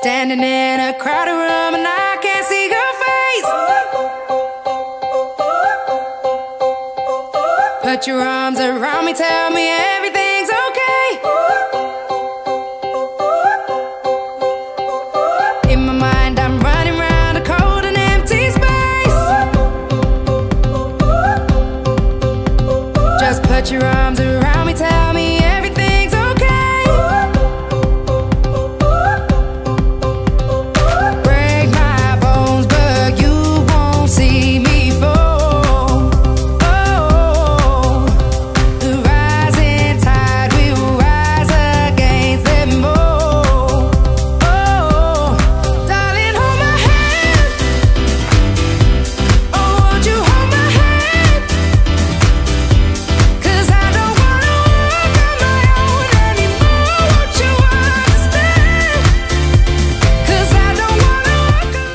Standing in a crowded room and I can't see your face. Put your arms around me, tell me everything's okay. In my mind I'm running around a cold and empty space. Just put your arms around me, tell me everything's okay. Break my bones, but you won't see me fall. Oh, the rising tide will rise against them all. Oh, darling, hold my hand. Oh, won't you hold my hand? 'Cause I don't wanna walk on my own anymore. Won't you understand? 'Cause I don't wanna walk on.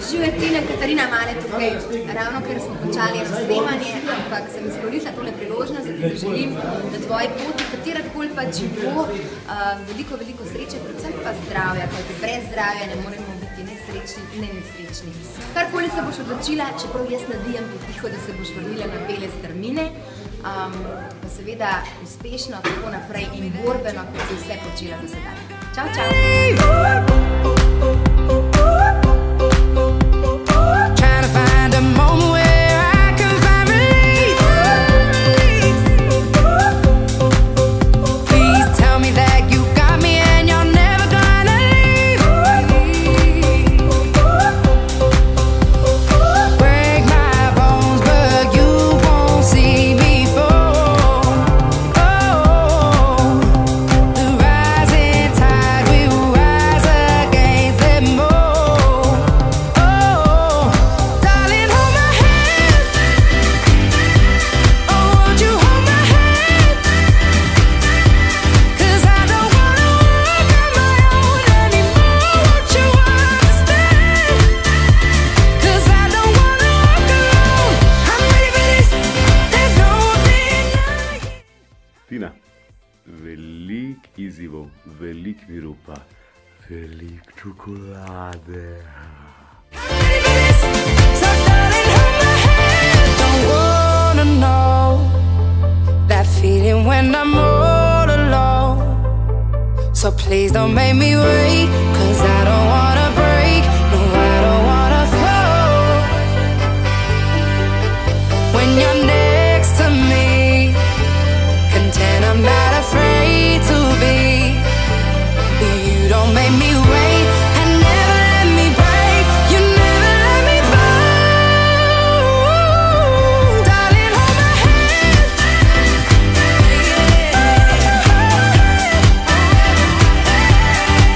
Živijo Tina in Katarina Male tukaj, ravno ker smo končali snemanje, ampak sem izkoristila tole priložnost, da ti želim na tvoji poti, katerakoli pač bo, veliko sreče, predvsem pa zdravja, kajti brez zdravja ne moremo biti ne srečni, ne nesrečni. Karkoli se boš odločila, čeprav jaz nadijem potiho, da se boš vrnila na bele strmine, pa seveda uspešno, tako naprej in borbeno, kot si vse počela do sedaj. Čau, čau! Trying to find a moment where I can find release. Please tell me that you got me and you're never gonna leave. Break my bones, but you won't see me fall. Oh, the rising tide will rise against them all. Oh, darling, hold my hand. Oh, won't you hold my hand? 'Cause I don't wanna walk on my own anymore. Won't you understand? 'Cause I don't wanna walk alone. I'm ready for this. There's no thing like it. Tina, velik izzivov, velik miru pa velik čokolade. So darling, hold my hand. Don't wanna know that feeling when I'm all alone. So please don't make me wait, 'cause I don't wanna break. No, I don't wanna fall. When you're next to me, content, I'm not afraid to be. You don't make me wait and never let me break. You never let me fall. Darling, hold my hand.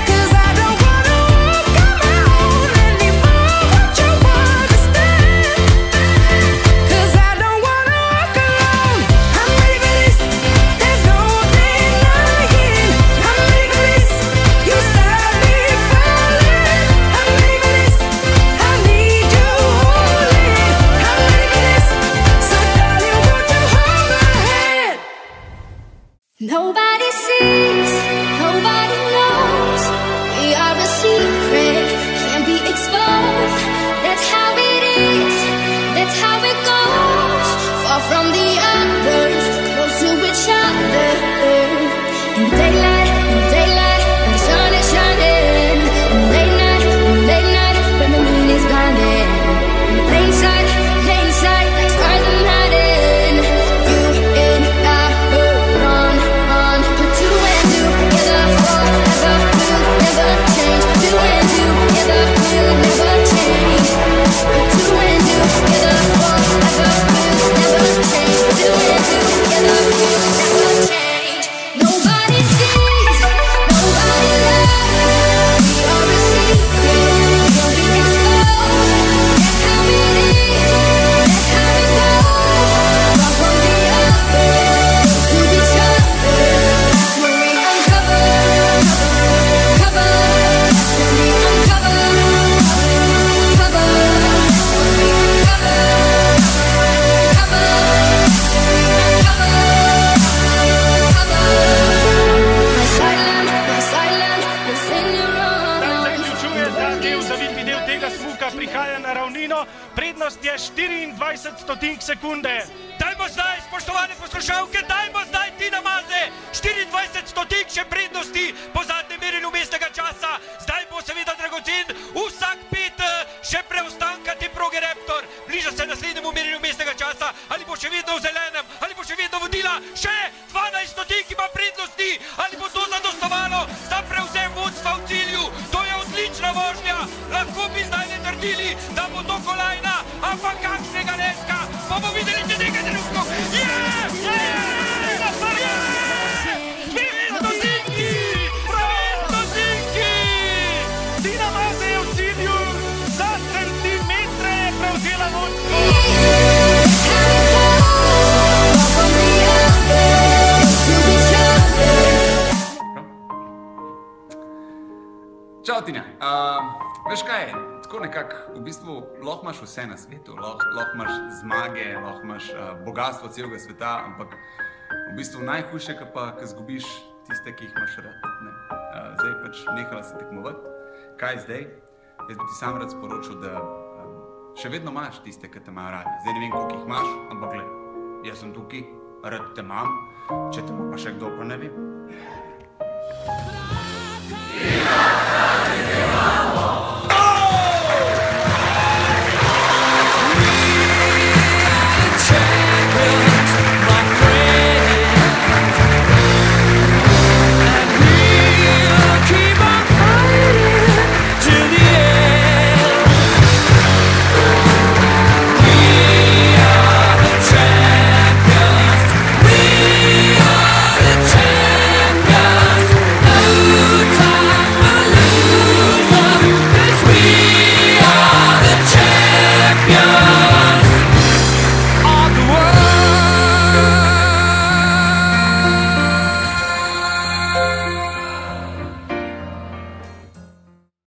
'Cause I don't prednost je 24 stotink sekunde. Dajmo zdaj, spoštovane poslušalke, dajmo zdaj Tina Maze, 24 stotink še prednosti po zadnjem merjenju mestnega časa. Zdaj bo seveda dragocen vsak pet še preostanka te proge Raptor. Bliža se naslednjemu merjenju mestnega časa, ali bo še vedno v zelenem, ali bo še vedno vodila, še 12 stotink ima prednosti, ali bo to zadostovalo za prevzem vodstva v cilju. To je odlična vožnja, lahko bi zdaj ne trdili, da bo to kolajna, ampak kakšnega neska, bomo videli če nekaj trenutkov. Tina Maze je v cilju, za centimetre je prevzela vodstvo. Čau, Tina. Veš kaj, tako nekako, v bistvu lahko imaš vse na svetu, lahko imaš zmage, lahko imaš bogatstvo celega sveta, ampak v bistvu najhujše, ko zgubiš tiste, ki jih imaš rad. Zdaj pač nehala se tekmovati. Kaj zdaj? Jaz bi ti sam rad sporočil, da še vedno imaš tiste, ki te imajo radi. Zdaj ne vem, koliko jih imaš, ampak gled, jaz sem tukaj, rad te imam, če te ima pa še kdo, pa ne vem.